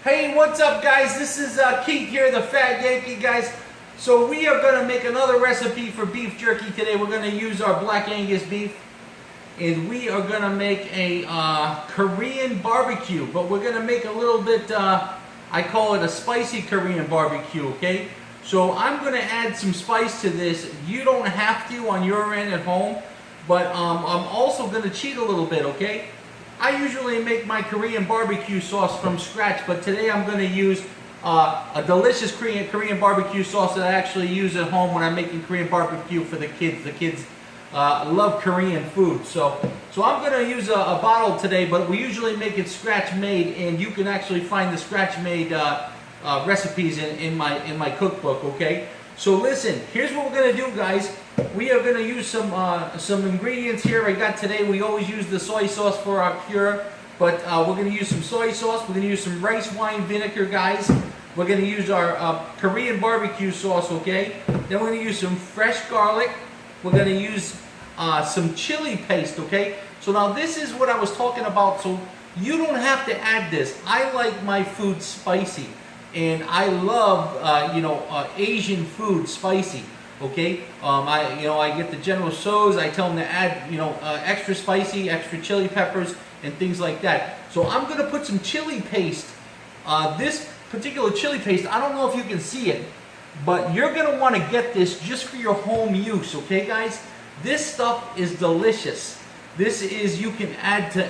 Hey, what's up guys? This is Keith here, the Fat Yankee, guys. So we are going to make another recipe for beef jerky today. We're going to use our Black Angus beef. And we are going to make a Korean barbecue. But we're going to make a little bit, I call it a spicy Korean barbecue, okay? So I'm going to add some spice to this. You don't have to on your end at home. But I'm also going to cheat a little bit, okay? I usually make my Korean barbecue sauce from scratch, but today I'm going to use a delicious Korean barbecue sauce that I actually use at home when I'm making Korean barbecue for the kids. The kids love Korean food, so I'm going to use a bottle today, but we usually make it scratch made, and you can actually find the scratch made recipes in my cookbook. Okay, so listen, here's what we're going to do, guys. We are going to use some ingredients here I got today. We always use the soy sauce for our cure, but we're going to use some soy sauce. We're going to use some rice wine vinegar, guys. We're going to use our Korean barbecue sauce, okay? Then we're going to use some fresh garlic. We're going to use some chili paste, okay? So now this is what I was talking about. So you don't have to add this. I like my food spicy, and I love Asian food spicy. Okay, I get the General Tso's. I tell them to add extra spicy, extra chili peppers, and things like that. So I'm gonna put some chili paste. This particular chili paste, I don't know if you can see it, but you're gonna want to get this just for your home use. Okay, guys, this stuff is delicious. This is, you can add to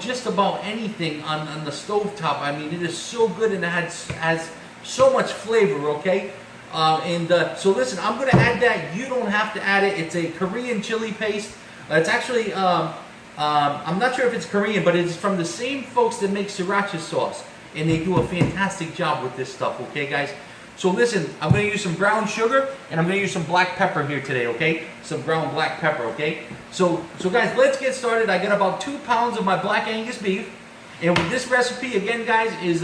just about anything on the stovetop. I mean, it is so good, and it has so much flavor. Okay. So listen, I'm going to add that. You don't have to add it. It's a Korean chili paste. It's actually, I'm not sure if it's Korean, but it's from the same folks that make sriracha sauce. And they do a fantastic job with this stuff, okay, guys? So listen, I'm going to use some brown sugar, and I'm going to use some black pepper here today, okay? Some ground black pepper, okay? So guys, let's get started. I got about 2 pounds of my Black Angus beef. And with this recipe, again, guys, is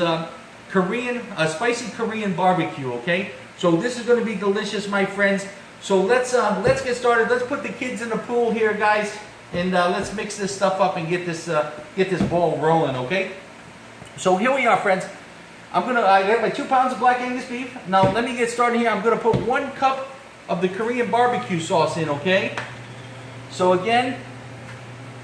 spicy Korean barbecue, okay? So this is going to be delicious, my friends. So let's get started. Let's put the kids in the pool here, guys, and let's mix this stuff up and get this ball rolling, okay? So here we are, friends. I got my 2 pounds of Black Angus beef. Now let me get started here. I'm going to put 1 cup of the Korean barbecue sauce in, okay? So again,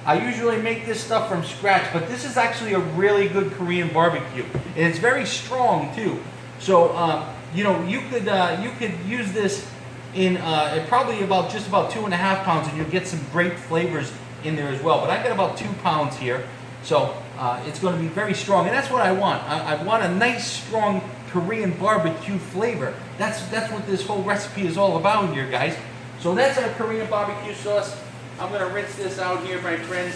I usually make this stuff from scratch, but this is actually a really good Korean barbecue, and it's very strong too. So you could use this in probably just about 2.5 pounds, and you'll get some great flavors in there as well. But I got about 2 pounds here, so it's going to be very strong, and that's what I want. I want a nice, strong Korean barbecue flavor. That's what this whole recipe is all about here, guys. So that's our Korean barbecue sauce. I'm going to rinse this out here, my friends.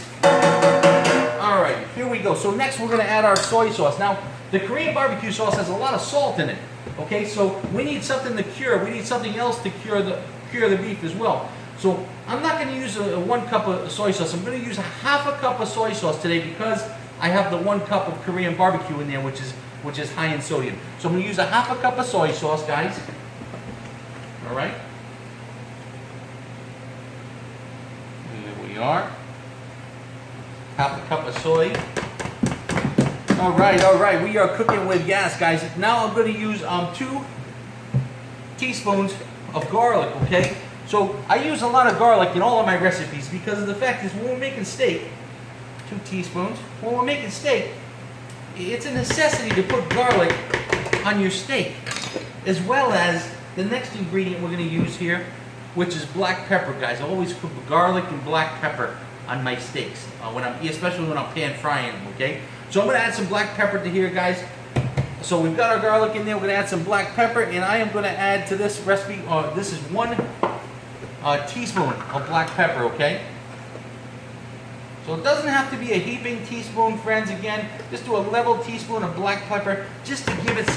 All right, here we go. So next we're going to add our soy sauce. Now, the Korean barbecue sauce has a lot of salt in it. Okay, so we need something to cure. We need something else to cure the beef as well. So I'm not going to use 1 cup of soy sauce. I'm going to use half a cup of soy sauce today because I have the 1 cup of Korean barbecue in there, which is high in sodium. So I'm going to use half a cup of soy sauce, guys. All right. There we are. Half a cup of soy. All right, we are cooking with gas, guys. Now I'm going to use 2 teaspoons of garlic, okay? So I use a lot of garlic in all of my recipes because the fact is when we're making steak, 2 teaspoons, when we're making steak, it's a necessity to put garlic on your steak, as well as the next ingredient we're going to use here, which is black pepper, guys. I always put garlic and black pepper on my steaks, especially when I'm pan frying them, okay? So I'm going to add some black pepper to here, guys. So we've got our garlic in there. We're going to add some black pepper, and I am going to add to this recipe, this is 1 teaspoon of black pepper, okay? So it doesn't have to be a heaping teaspoon, friends. Again, just do a level teaspoon of black pepper just to give it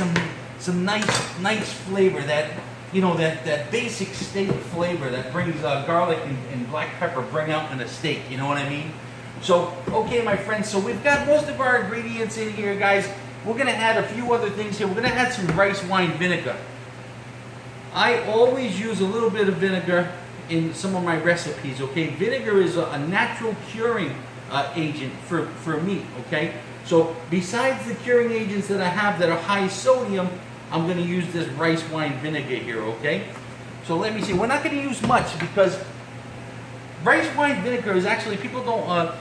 some nice flavor, that basic steak flavor that brings garlic and black pepper bring out in a steak, you know what I mean? So, okay, my friends, so we've got most of our ingredients in here, guys. We're going to add a few other things here. We're going to add some rice wine vinegar. I always use a little bit of vinegar in some of my recipes, okay? Vinegar is a natural curing agent for meat, okay? So besides the curing agents that I have that are high sodium, I'm going to use this rice wine vinegar here, okay? So let me see. We're not going to use much because rice wine vinegar is actually, people don't, a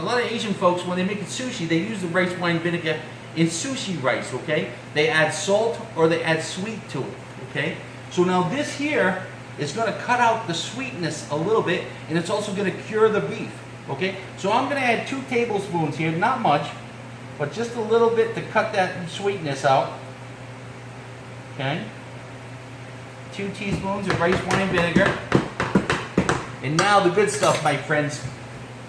lot of Asian folks, when they make sushi, they use the rice wine vinegar in sushi rice, okay? They add salt or they add sweet to it, okay? So now this here is going to cut out the sweetness a little bit, and it's also going to cure the beef, okay? So I'm going to add 2 tablespoons here, not much, but just a little bit to cut that sweetness out, okay? 2 teaspoons of rice wine vinegar. And now the good stuff, my friends.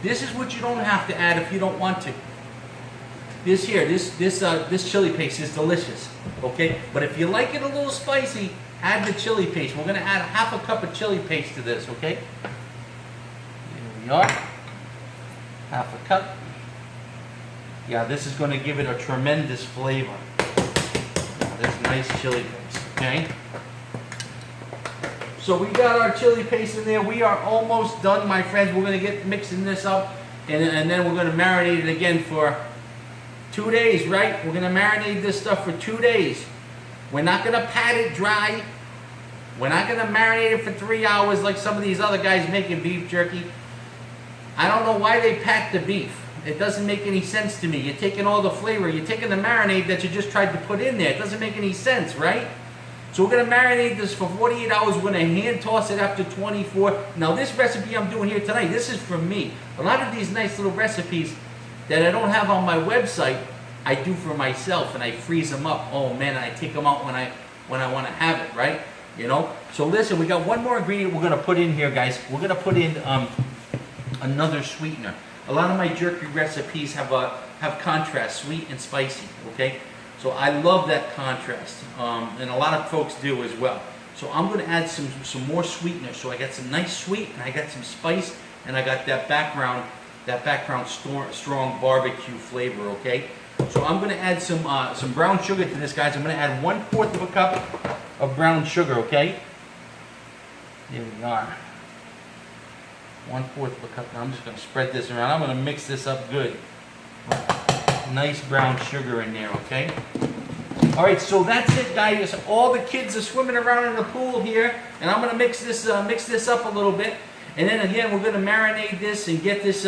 This is what you don't have to add if you don't want to. This here, this chili paste is delicious, okay? But if you like it a little spicy, add the chili paste. We're gonna add 1/2 cup of chili paste to this, okay? Here we are, 1/2 cup. Yeah, this is gonna give it a tremendous flavor. This nice chili paste, okay? So we got our chili paste in there. We are almost done, my friends. We're gonna get mixing this up, and then we're gonna marinate it again for 2 days, right? We're gonna marinate this stuff for 2 days. We're not gonna pat it dry. We're not gonna marinate it for 3 hours like some of these other guys making beef jerky. I don't know why they pat the beef. It doesn't make any sense to me. You're taking all the flavor. You're taking the marinade that you just tried to put in there. It doesn't make any sense, right? So we're gonna marinate this for 48 hours. We're gonna hand toss it after 24. Now this recipe I'm doing here tonight, this is from me. A lot of these nice little recipes that I don't have on my website, I do for myself, and I freeze them up. Oh man, and I take them out when I want to have it, right? You know. So listen, we got one more ingredient we're gonna put in here, guys. We're gonna put in another sweetener. A lot of my jerky recipes have contrast, sweet and spicy. Okay, so I love that contrast, and a lot of folks do as well. So I'm gonna add some more sweetener. So I got some nice sweet, and I got some spice, and I got that background strong barbecue flavor. Okay. So I'm going to add some brown sugar to this, guys. I'm going to add 1/4 of a cup of brown sugar, okay? Here we are. 1/4 of a cup. Now I'm just going to spread this around. I'm going to mix this up good. Nice brown sugar in there, okay? All right, so that's it, guys. All the kids are swimming around in the pool here, and I'm going to mix this up a little bit. And then again, we're going to marinate this and get this,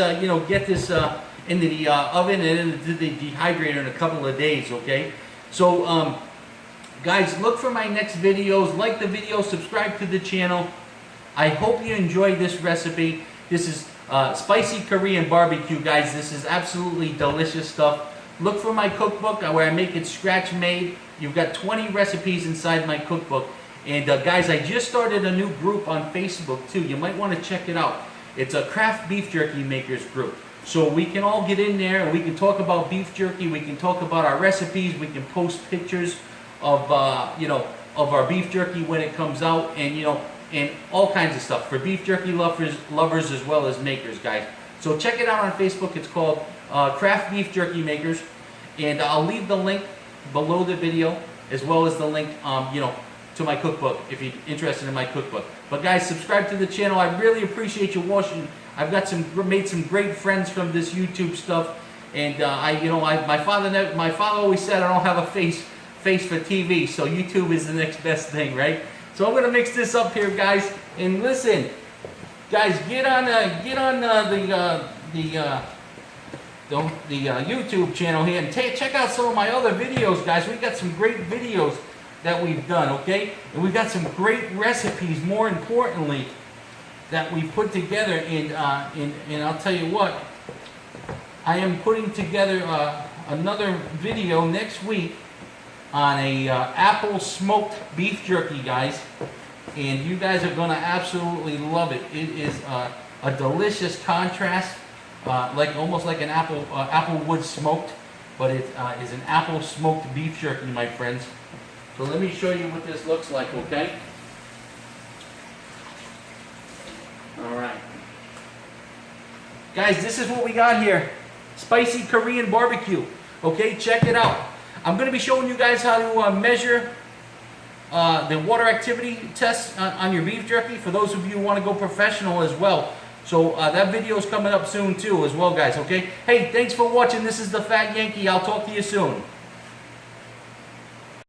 into the oven and into the dehydrator in a couple of days, okay? So, guys, look for my next videos. Like the video, subscribe to the channel. I hope you enjoyed this recipe. This is spicy Korean barbecue, guys. This is absolutely delicious stuff. Look for my cookbook where I make it scratch made. You've got 20 recipes inside my cookbook. And guys, I just started a new group on Facebook too. You might want to check it out. It's a craft beef jerky makers group. So we can all get in there and we can talk about beef jerky. We can talk about our recipes. We can post pictures of our beef jerky when it comes out, and and all kinds of stuff for beef jerky lovers as well as makers, guys. So check it out on Facebook. It's called Craft Beef Jerky Makers, and I'll leave the link below the video as well as the link to my cookbook if you're interested in my cookbook. But guys, subscribe to the channel. I really appreciate you watching. I've got made some great friends from this YouTube stuff, and my father always said I don't have a face for TV, so YouTube is the next best thing, right? So I'm gonna mix this up here, guys. And listen, guys, get on the YouTube channel here and check out some of my other videos, guys. We got some great videos that we've done, okay? And we've got some great recipes, more importantly, that we put together. And I'll tell you what, I am putting together another video next week on a apple smoked beef jerky, guys, and you guys are gonna absolutely love it. It is a delicious contrast, almost like an apple wood smoked, but it is an apple smoked beef jerky, my friends. So let me show you what this looks like, okay? All right, guys, this is what we got here: spicy Korean barbecue. Okay, check it out. I'm going to be showing you guys how to measure the water activity test on your beef jerky. For those of you who want to go professional as well, So that video is coming up soon too as well, guys, okay? Hey, thanks for watching. This is the Fat Yankee. I'll talk to you soon.